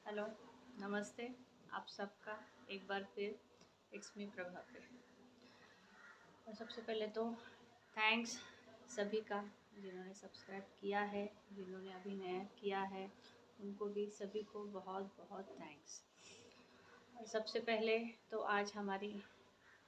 Hello, नमस्ते आप सबका एक बार फिर इट्स मी प्रभा पे। और सबसे पहले तो थैंक्स सभी का जिन्होंने सब्सक्राइब किया है, जिन्होंने अभी नया किया है, उनको भी सभी को बहुत बहुत थैंक्स। और सबसे पहले तो आज हमारी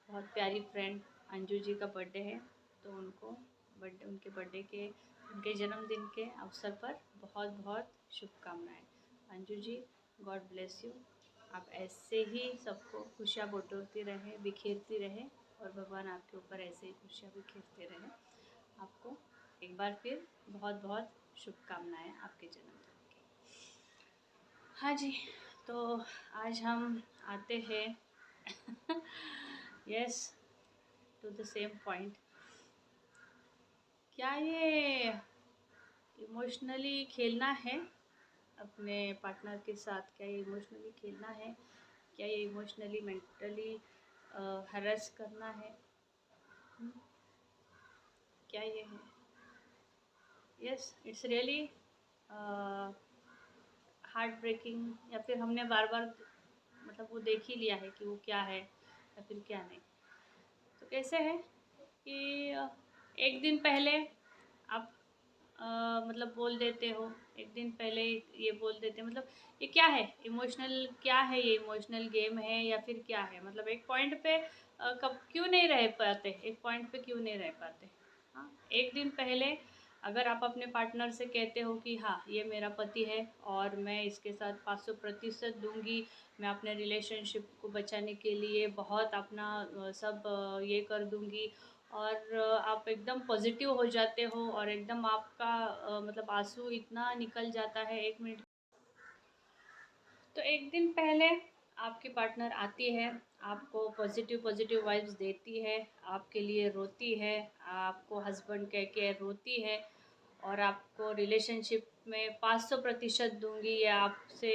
बहुत प्यारी फ्रेंड अंजू जी का बर्थडे है, तो उनके बर्थडे के उनके जन्मदिन के अवसर पर बहुत बहुत शुभकामनाएं। Anju ji, God bless you. आप ऐसे ही सबको खुशियाँ बटोरती रहे, बिखेरती रहे, और भगवान आपके ऊपर ऐसे ही खुशियाँ बिखेरते रहे। आपको एक बार फिर बहुत बहुत शुभकामनाएं आपके जन्मदिन की। हाँ जी, तो आज हम आते हैं yes to the same point. क्या ये इमोशनली खेलना है अपने पार्टनर के साथ? क्या ये इमोशनली खेलना है? क्या ये इमोशनली मेंटली हरास करना है? क्या ये है? Yes, it's really heart breaking. या फिर हमने बार बार मतलब वो देख ही लिया है कि वो क्या है या फिर क्या नहीं। तो कैसे है कि एक दिन पहले आप मतलब बोल देते हो, एक दिन पहले ये बोल देते हैं, मतलब ये क्या है इमोशनल, क्या है ये इमोशनल गेम है या फिर क्या है? मतलब एक पॉइंट पे कब क्यों नहीं रह पाते, एक पॉइंट पे क्यों नहीं रह पाते? हाँ, एक दिन पहले अगर आप अपने पार्टनर से कहते हो कि हाँ ये मेरा पति है और मैं इसके साथ 500% दूंगी, मैं अपने रिलेशनशिप को बचाने के लिए बहुत अपना सब ये कर दूंगी, और आप एकदम पॉजिटिव हो जाते हो और एकदम आपका मतलब आंसू इतना निकल जाता है 1 मिनट। तो एक दिन पहले आपकी पार्टनर आती है, आपको पॉजिटिव पॉजिटिव वाइब्स देती है, आपके लिए रोती है, आपको हस्बैंड कह के रोती है, और आपको रिलेशनशिप में 500% दूंगी, या आपसे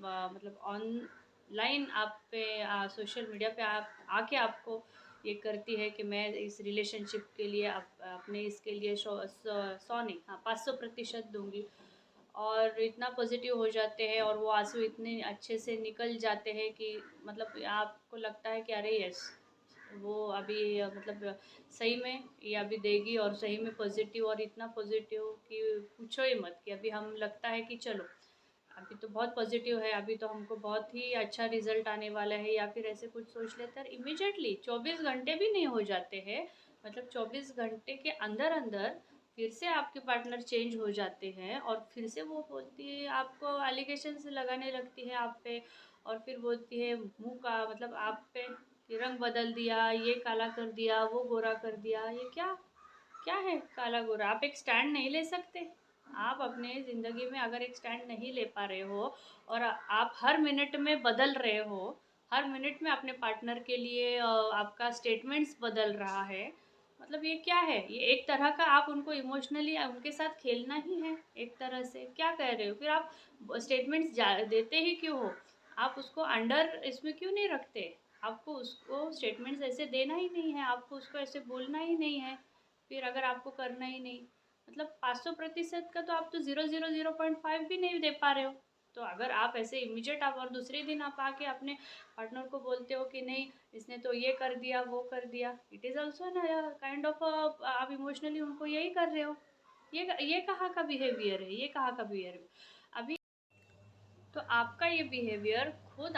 मतलब ऑनलाइन आप पे सोशल मीडिया पे आप आके आपको ये करती है कि मैं इस रिलेशनशिप के लिए अपने इसके लिए 100 नहीं, हाँ 500% दूंगी। और इतना पॉजिटिव हो जाते हैं और वो आंसू इतने अच्छे से निकल जाते हैं कि मतलब आपको लगता है कि अरे यस, वो अभी मतलब सही में ये अभी देगी, और सही में पॉजिटिव, और इतना पॉजिटिव कि पूछो ही मत। कि अभी हम लगता है कि चलो अभी तो बहुत पॉजिटिव है, अभी तो हमको बहुत ही अच्छा रिजल्ट आने वाला है, या फिर ऐसे कुछ सोच लेते हैं। इमीडिएटली 24 घंटे भी नहीं हो जाते हैं, मतलब 24 घंटे के अंदर अंदर फिर से आपके पार्टनर चेंज हो जाते हैं, और फिर से वो बोलती है, आपको एलिगेशंस लगाने लगती है आप पे, और फिर बोलती है मुंह का मतलब आप पे कि रंग बदल दिया, ये काला कर दिया, वो गोरा कर दिया। ये क्या क्या है काला गोरा? आप एक स्टैंड नहीं ले सकते? आप अपने ज़िंदगी में अगर एक स्टैंड नहीं ले पा रहे हो, और आप हर मिनट में बदल रहे हो, हर मिनट में अपने पार्टनर के लिए आपका स्टेटमेंट्स बदल रहा है, मतलब ये क्या है? ये एक तरह का आप उनको इमोशनली उनके साथ खेलना ही है एक तरह से। क्या कह रहे हो? फिर आप स्टेटमेंट्स देते ही क्यों हो? आप उसको अंडर इसमें क्यों नहीं रखते? आपको उसको स्टेटमेंट्स ऐसे देना ही नहीं है, आपको उसको ऐसे बोलना ही नहीं है। फिर अगर आपको करना ही नहीं, मतलब 500% का तो आप तो 0.5 भी नहीं दे पा रहे हो। तो अगर आप ऐसे इमीडिएट आप और दूसरे दिन आप आके अपने पार्टनर को बोलते हो कि नहीं इसने तो ये कर दिया, वो कर दिया, इट इज़ ऑल्सो ना काइंड ऑफ आप इमोशनली उनको यही कर रहे हो। ये कहाँ का बिहेवियर है? ये कहाँ का बिहेवियर है? अभी तो आपका ये बिहेवियर खुद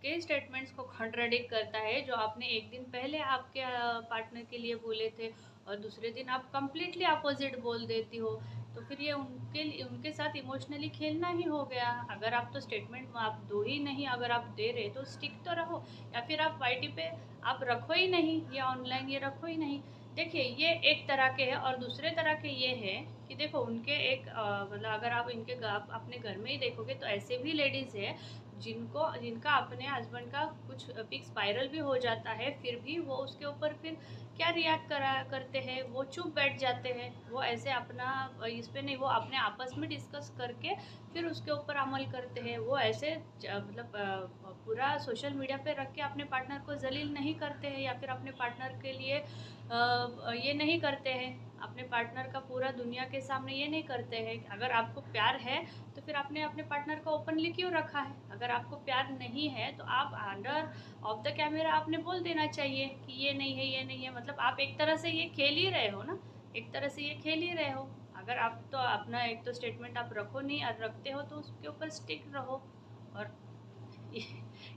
के स्टेटमेंट्स को कॉन्ट्राडिक्ट करता है, जो आपने एक दिन पहले आपके पार्टनर के लिए बोले थे, और दूसरे दिन आप कंप्लीटली अपोजिट बोल देती हो। तो फिर ये उनके साथ इमोशनली खेलना ही हो गया। अगर आप तो स्टेटमेंट आप दो ही नहीं, अगर आप दे रहे तो स्टिक तो रहो, या फिर आप वाईटी पे आप रखो ही नहीं, या ऑनलाइन ये रखो ही नहीं। देखिए ये एक तरह के है, और दूसरे तरह के ये है कि देखो उनके एक मतलब अगर आप आप अपने घर में ही देखोगे तो ऐसे भी लेडीज़ है जिनका अपने हस्बैंड का कुछ पिक्स वायरल भी हो जाता है, फिर भी वो उसके ऊपर फिर क्या रिएक्ट करते हैं? वो चुप बैठ जाते हैं। वो ऐसे अपना इस पे नहीं, वो अपने आपस में डिस्कस करके फिर उसके ऊपर अमल करते हैं। वो ऐसे मतलब पूरा सोशल मीडिया पे रख के अपने पार्टनर को जलील नहीं करते हैं, या फिर अपने पार्टनर के लिए ये नहीं करते हैं, अपने पार्टनर का पूरा दुनिया के सामने ये नहीं करते हैं। अगर आपको प्यार है तो फिर आपने अपने पार्टनर को ओपनली क्यों रखा है? अगर आपको प्यार नहीं है तो आप अंडर ऑफ द कैमरा आपने बोल देना चाहिए कि ये नहीं है, ये नहीं है। मतलब आप एक तरह से ये खेल ही रहे हो ना, एक तरह से ये खेल ही रहे हो। अगर आप तो अपना एक तो स्टेटमेंट आप रखो नहीं और रखते हो तो उसके ऊपर स्टिक रहो। और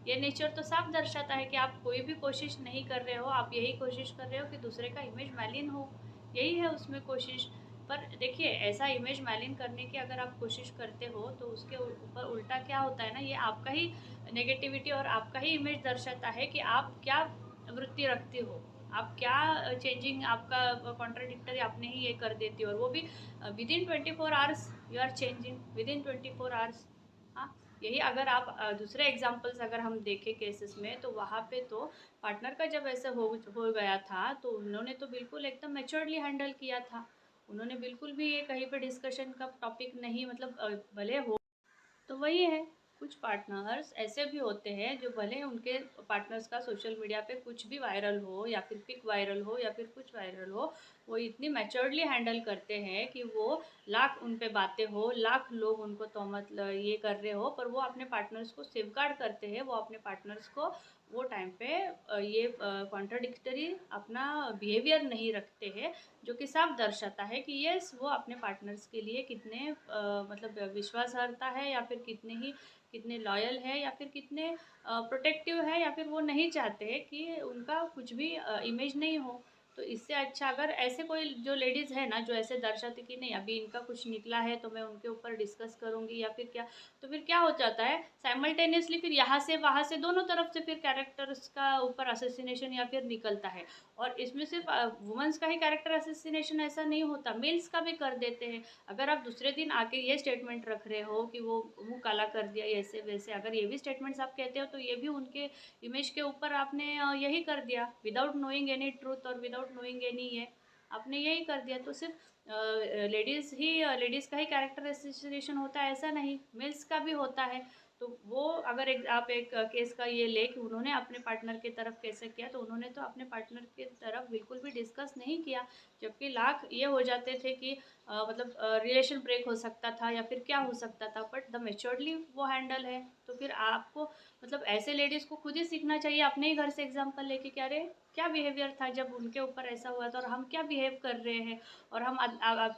ये नेचर तो साफ दर्शाता है कि आप कोई भी कोशिश नहीं कर रहे हो, आप यही कोशिश कर रहे हो कि दूसरे का इमेज मैलिन हो, यही है उसमें कोशिश। पर देखिए, ऐसा इमेज मैलिन करने की अगर आप कोशिश करते हो तो उसके ऊपर उल्टा क्या होता है ना, ये आपका ही नेगेटिविटी और आपका ही इमेज दर्शाता है कि आप क्या वृत्ति रखते हो, आप क्या चेंजिंग, आपका कॉन्ट्राडिक्टरी आपने ही ये कर देती हो, और वो भी within 24 hours you are changing, within 24 hours. हाँ, यही अगर आप दूसरे एग्जांपल्स अगर हम देखें केसेस में, तो वहाँ पे तो पार्टनर का जब ऐसा हो गया था तो उन्होंने तो बिल्कुल एकदम मैच्योरली हैंडल किया था। उन्होंने बिल्कुल भी ये कहीं पे डिस्कशन का टॉपिक नहीं, मतलब भले हो तो वही है। कुछ पार्टनर्स ऐसे भी होते हैं जो भले उनके पार्टनर्स का सोशल मीडिया पे कुछ भी वायरल हो या फिर पिक वायरल हो या फिर कुछ वायरल हो, वो इतनी मैच्योरली हैंडल करते हैं कि वो लाख उन पे बातें हो, लाख लोग उनको तोहमत ये कर रहे हो, पर वो अपने पार्टनर्स को सेफगार्ड करते हैं। वो अपने पार्टनर्स को वो टाइम पे ये कॉन्ट्राडिक्टरी अपना बिहेवियर नहीं रखते हैं, जो कि साफ दर्शाता है कि यस वो अपने पार्टनर्स के लिए कितने मतलब विश्वासहर्ता है, या फिर कितने लॉयल है, या फिर कितने प्रोटेक्टिव है, या फिर वो नहीं चाहते कि उनका कुछ भी इमेज नहीं हो। तो इससे अच्छा अगर ऐसे कोई जो लेडीज़ है ना जो ऐसे दर्शाती कि नहीं अभी इनका कुछ निकला है तो मैं उनके ऊपर डिस्कस करूँगी या फिर क्या, तो फिर क्या हो जाता है साइमल्टेनियसली, फिर यहाँ से वहाँ से दोनों तरफ से फिर कैरेक्टर्स का ऊपर असैसिनेशन या फिर निकलता है। और इसमें सिर्फ वुमेन्स का ही कैरेक्टर असैसिनेशन ऐसा नहीं होता, मेल्स का भी कर देते हैं। अगर आप दूसरे दिन आके ये स्टेटमेंट रख रहे हो कि वो मुंह काला कर दिया ऐसे वैसे, अगर ये भी स्टेटमेंट्स आप कहते हो तो ये भी उनके इमेज के ऊपर आपने यही कर दिया, विदाउट नोइंग एनी ट्रूथ और विदाउट नोइंग एनी ये आपने यही कर दिया। तो सिर्फ लेडीज़ का ही कैरेक्टर एसोसिएशन होता है ऐसा नहीं, मेल्स का भी होता है। तो वो अगर आप एक केस का ये ले कि उन्होंने अपने पार्टनर की तरफ कैसे किया, तो उन्होंने तो अपने पार्टनर की तरफ बिल्कुल भी डिस्कस नहीं किया, जबकि लाख ये हो जाते थे कि मतलब रिलेशन ब्रेक हो सकता था या फिर क्या हो सकता था, बट द मेच्योरली वो हैंडल है। तो फिर आपको मतलब ऐसे लेडीज़ को खुद ही सीखना चाहिए अपने ही घर से एग्जांपल लेके, क्या रे क्या बिहेवियर था जब उनके ऊपर ऐसा हुआ था और हम क्या बिहेव कर रहे हैं। और हम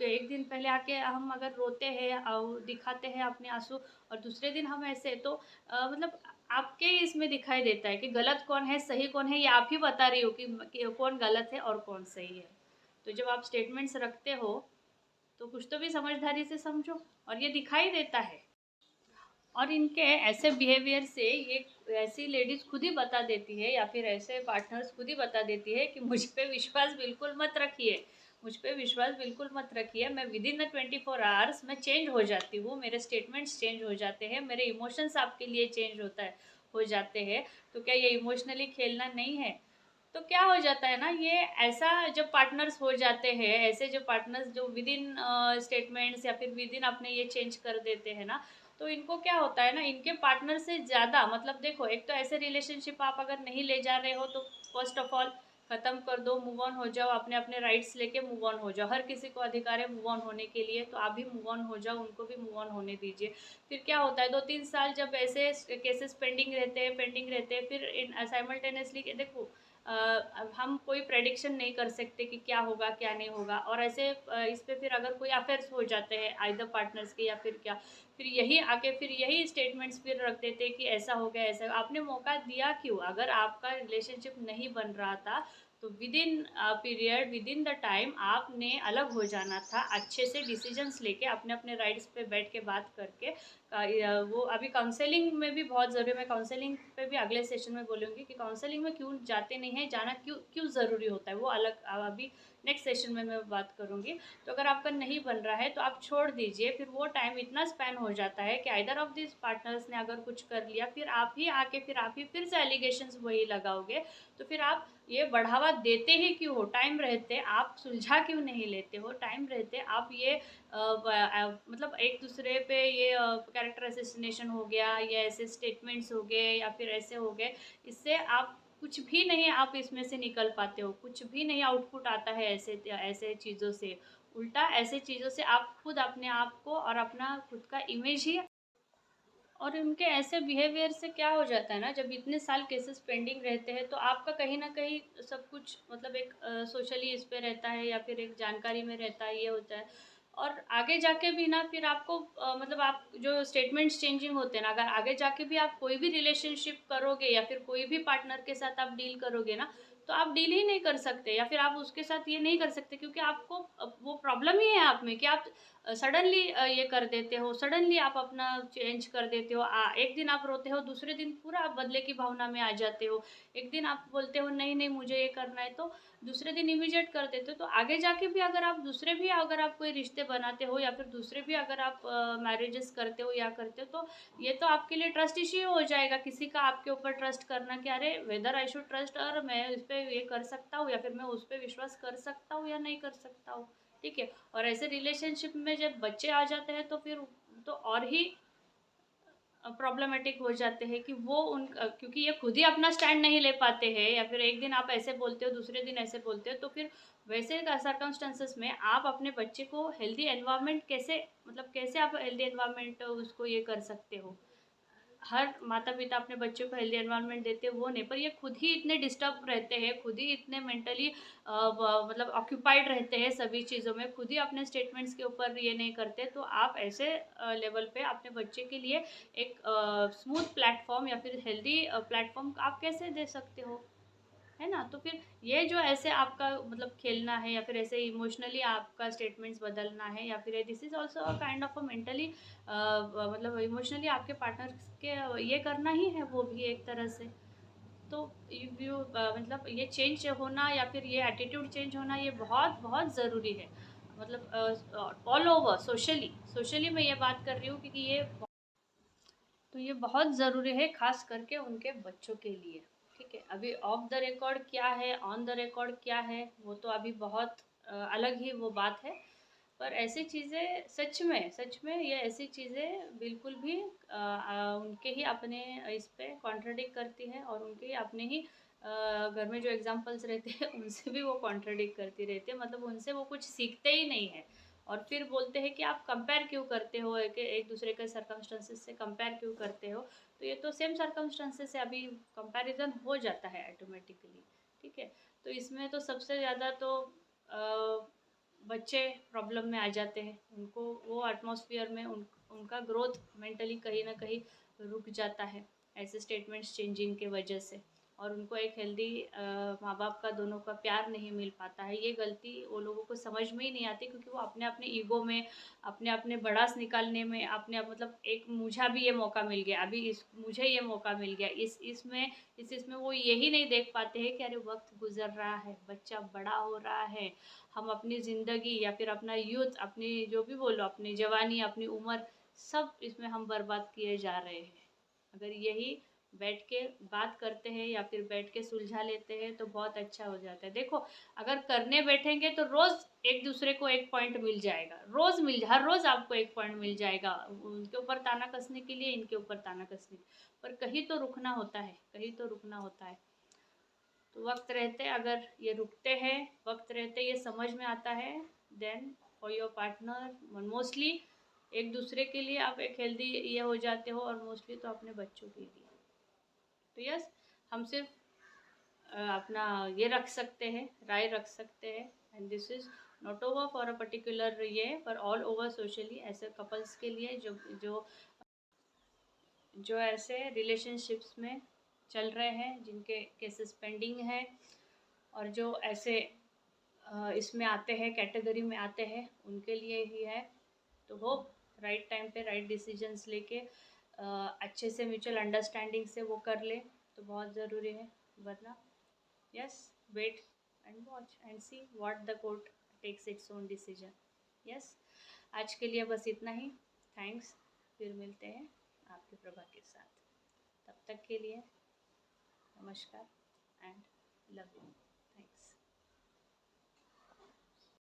एक दिन पहले आके हम अगर रोते हैं दिखाते हैं अपने आंसू, और दूसरे दिन हम ऐसे, तो मतलब आपके ही इसमें दिखाई देता है कि गलत कौन है सही कौन है, ये आप ही बता रही हो कि कौन गलत है और कौन सही है। तो जब आप स्टेटमेंट्स रखते हो तो कुछ तो भी समझदारी से समझो, और ये दिखाई देता है। और इनके ऐसे बिहेवियर से ये ऐसी लेडीज़ खुद ही बता देती है या फिर ऐसे पार्टनर्स खुद ही बता देती है कि मुझ पे विश्वास बिल्कुल मत रखिए, मुझ पे विश्वास बिल्कुल मत रखिए, मैं विद इन द 24 आवर्स मैं चेंज हो जाती हूँ, मेरे स्टेटमेंट्स चेंज हो जाते हैं, मेरे इमोशंस आपके लिए चेंज हो जाते हैं। तो क्या ये इमोशनली खेलना नहीं है? तो क्या हो जाता है ना, ये ऐसा जब पार्टनर्स हो जाते हैं, ऐसे जो पार्टनर्स जो विद इन स्टेटमेंट्स या फिर विद इन अपने ये चेंज कर देते हैं ना, तो इनको क्या होता है ना, इनके पार्टनर से ज़्यादा, मतलब देखो एक तो ऐसे रिलेशनशिप आप अगर नहीं ले जा रहे हो तो फर्स्ट ऑफ ऑल ख़त्म कर दो, मूव ऑन हो जाओ, अपने अपने राइट्स लेके मूव ऑन हो जाओ। हर किसी को अधिकार है मूव ऑन होने के लिए, तो आप भी मूव ऑन हो जाओ, उनको भी मूव ऑन होने दीजिए। फिर क्या होता है 2-3 साल जब ऐसे केसेस पेंडिंग रहते हैं, फिर इन साइमल्टेनियसली देखो अब हम कोई प्रेडिक्शन नहीं कर सकते कि क्या होगा क्या नहीं होगा, और ऐसे इस पे फिर अगर कोई अफेयर्स हो जाते हैं आइदर पार्टनर्स के या फिर क्या, फिर यही आके फिर यही स्टेटमेंट्स फिर रख देते हैं कि ऐसा हो गया ऐसा, आपने मौका दिया क्यों? अगर आपका रिलेशनशिप नहीं बन रहा था तो with in period, with in the time आपने अलग हो जाना था, अच्छे से डिसीजंस लेके अपने अपने राइट्स पे बैठ के बात करके। वो अभी काउंसलिंग में भी बहुत ज़रूरी है, मैं काउंसलिंग पे भी अगले सेशन में बोलूँगी कि काउंसलिंग में क्यों जाते नहीं हैं, जाना क्यों क्यों ज़रूरी होता है, वो अलग अभी नेक्स्ट सेशन में मैं बात करूँगी। तो अगर आपका नहीं बन रहा है तो आप छोड़ दीजिए, फिर वो टाइम इतना स्पेन हो जाता है कि आइदर ऑफ दिस पार्टनर्स ने अगर कुछ कर लिया, फिर आप ही आके फिर आप ही फिर से एलिगेशंस वही लगाओगे। तो फिर आप ये बढ़ावा देते ही क्यों हो? टाइम रहते आप सुलझा क्यों नहीं लेते हो? टाइम रहते आप ये मतलब एक दूसरे पे ये कैरेक्टर असैसिनेशन हो गया या ऐसे स्टेटमेंट्स हो गए या फिर ऐसे हो गए, इससे आप कुछ भी नहीं आप इसमें से निकल पाते हो, कुछ भी नहीं आउटपुट आता है ऐसे ऐसे चीज़ों से। उल्टा ऐसे चीज़ों से आप खुद अपने आप को और अपना खुद का इमेज ही, और उनके ऐसे बिहेवियर से क्या हो जाता है ना, जब इतने साल केसेस पेंडिंग रहते हैं तो आपका कहीं ना कहीं सब कुछ मतलब एक सोशली इस पे रहता है या फिर एक जानकारी में रहता है, ये होता है। और आगे जाके भी ना फिर आपको मतलब आप जो स्टेटमेंट्स चेंजिंग होते हैं ना, अगर आगे जाके भी आप कोई भी रिलेशनशिप करोगे या फिर कोई भी पार्टनर के साथ आप डील करोगे ना, तो आप डील ही नहीं कर सकते या फिर आप उसके साथ ये नहीं कर सकते, क्योंकि आपको वो प्रॉब्लम ही है आप में कि आप सडनली ये कर देते हो, सडनली आप अपना चेंज कर देते हो। एक दिन आप रोते हो, दूसरे दिन पूरा आप बदले की भावना में आ जाते हो। एक दिन आप बोलते हो नहीं नहीं मुझे ये करना है, तो दूसरे दिन इमीडिएट कर देते हो। तो आगे जाके भी अगर आप दूसरे भी अगर आप कोई रिश्ते बनाते हो या फिर दूसरे भी अगर आप मैरिजेस करते हो या करते हो, तो ये तो आपके लिए ट्रस्ट इश्यू हो जाएगा, किसी का आपके ऊपर ट्रस्ट करना कि अरे वेदर आई शुड ट्रस्ट, और मैं इस पे ये कर सकता हूँ या फिर मैं उस पे विश्वास कर सकता हूँ या नहीं कर सकता हूँ। ठीक है। और ऐसे रिलेशनशिप में जब बच्चे आ जाते हैं तो फिर तो और ही प्रॉब्लमेटिक हो जाते हैं कि वो उन क्योंकि ये खुद ही अपना स्टैंड नहीं ले पाते हैं, या फिर एक दिन आप ऐसे बोलते हो दूसरे दिन ऐसे बोलते हो, तो फिर वैसे सर्कमस्टेंसेस में आप अपने बच्चे को हेल्दी एनवायरनमेंट कैसे, मतलब कैसे आप हेल्दी एनवायरनमेंट उसको ये कर सकते हो। हर माता पिता अपने बच्चों को हेल्दी एनवायरनमेंट देते हैं वो नहीं, पर ये खुद ही इतने डिस्टर्ब रहते हैं, खुद ही इतने मेंटली मतलब ऑक्यूपाइड रहते हैं सभी चीज़ों में, खुद ही अपने स्टेटमेंट्स के ऊपर ये नहीं करते, तो आप ऐसे लेवल पे अपने बच्चे के लिए एक स्मूथ प्लेटफॉर्म या फिर हेल्दी प्लेटफॉर्म आप कैसे दे सकते हो, है ना। तो फिर ये जो ऐसे आपका मतलब खेलना है या फिर ऐसे इमोशनली आपका स्टेटमेंट्स बदलना है, या फिर this is also a kind of a mentally मतलब इमोशनली आपके पार्टनर के ये करना ही है वो भी एक तरह से। तो यू मतलब ये चेंज होना या फिर ये एटीट्यूड चेंज होना ये बहुत बहुत ज़रूरी है, मतलब ऑल ओवर सोशली, सोशली मैं ये बात कर रही हूँ क्योंकि तो ये बहुत ज़रूरी है खास करके उनके बच्चों के लिए। ठीक है। अभी ऑफ द रिकॉर्ड क्या है, ऑन द रिकॉर्ड क्या है, वो तो अभी बहुत अलग ही वो बात है। पर ऐसी चीज़ें सच में ये ऐसी चीज़ें बिल्कुल भी उनके ही अपने इस पे कॉन्ट्रडिक्ट करती है, और उनके ही अपने ही घर में जो एग्जाम्पल्स रहते हैं उनसे भी वो कॉन्ट्रडिक्ट करती रहती है, मतलब उनसे वो कुछ सीखते ही नहीं है। और फिर बोलते हैं कि आप कंपेयर क्यों करते हो, एक दूसरे के सर्कमस्टेंसेस से कंपेयर क्यों करते हो। तो ये तो सेम सर्कमस्टेंसेस से अभी कंपैरिजन हो जाता है ऑटोमेटिकली। ठीक है। तो इसमें तो सबसे ज़्यादा तो बच्चे प्रॉब्लम में आ जाते हैं, उनको वो एटमॉस्फेयर में उनका ग्रोथ मेंटली कहीं ना कहीं रुक जाता है ऐसे स्टेटमेंट्स चेंजिंग के वजह से। और उनको एक हेल्दी माँ बाप का दोनों का प्यार नहीं मिल पाता है, ये गलती वो लोगों को समझ में ही नहीं आती, क्योंकि वो अपने अपने ईगो में, अपने अपने भड़ास निकालने में, अपने मतलब एक मुझे भी ये मौका मिल गया, अभी इस मुझे ये मौका मिल गया, इसमें वो यही नहीं देख पाते हैं कि अरे वक्त गुजर रहा है, बच्चा बड़ा हो रहा है, हम अपनी ज़िंदगी या फिर अपना यूथ, अपनी जो भी बोलो, अपनी जवानी, अपनी उम्र, सब इसमें हम बर्बाद किए जा रहे हैं। अगर यही बैठ के बात करते हैं या फिर बैठ के सुलझा लेते हैं तो बहुत अच्छा हो जाता है। देखो, अगर करने बैठेंगे तो रोज़ एक दूसरे को एक पॉइंट मिल जाएगा, हर रोज़ आपको एक पॉइंट मिल जाएगा, उनके ऊपर ताना कसने के लिए, इनके ऊपर ताना कसने, पर कहीं तो रुकना होता है, कहीं तो रुकना होता है। तो वक्त रहते अगर ये रुकते हैं, वक्त रहते ये समझ में आता है, then for your partner mostly एक दूसरे के लिए आप एक हेल्दी ये हो जाते हो, और मोस्टली तो अपने बच्चों के लिए। तो यस, हम सिर्फ अपना ये रख सकते हैं, राय रख सकते हैं, and this is not over for a particular ये, पर ऑल ओवर सोशली ऐसे कपल्स के लिए जो जो जो ऐसे रिलेशनशिप्स में चल रहे हैं, जिनके केसेस पेंडिंग है, और जो ऐसे इसमें आते हैं, कैटेगरी में आते हैं, उनके लिए ही है। तो होप राइट टाइम पे राइट डिसीजंस लेके अच्छे से म्यूचुअल अंडरस्टैंडिंग से वो कर ले, तो बहुत ज़रूरी है। वरना yes, wait and watch and see what the court takes its own decision. Yes, आज के लिए बस इतना ही। थैंक्स। फिर मिलते हैं आपके प्रभा के साथ। तब तक के लिए नमस्कार एंड लव यू।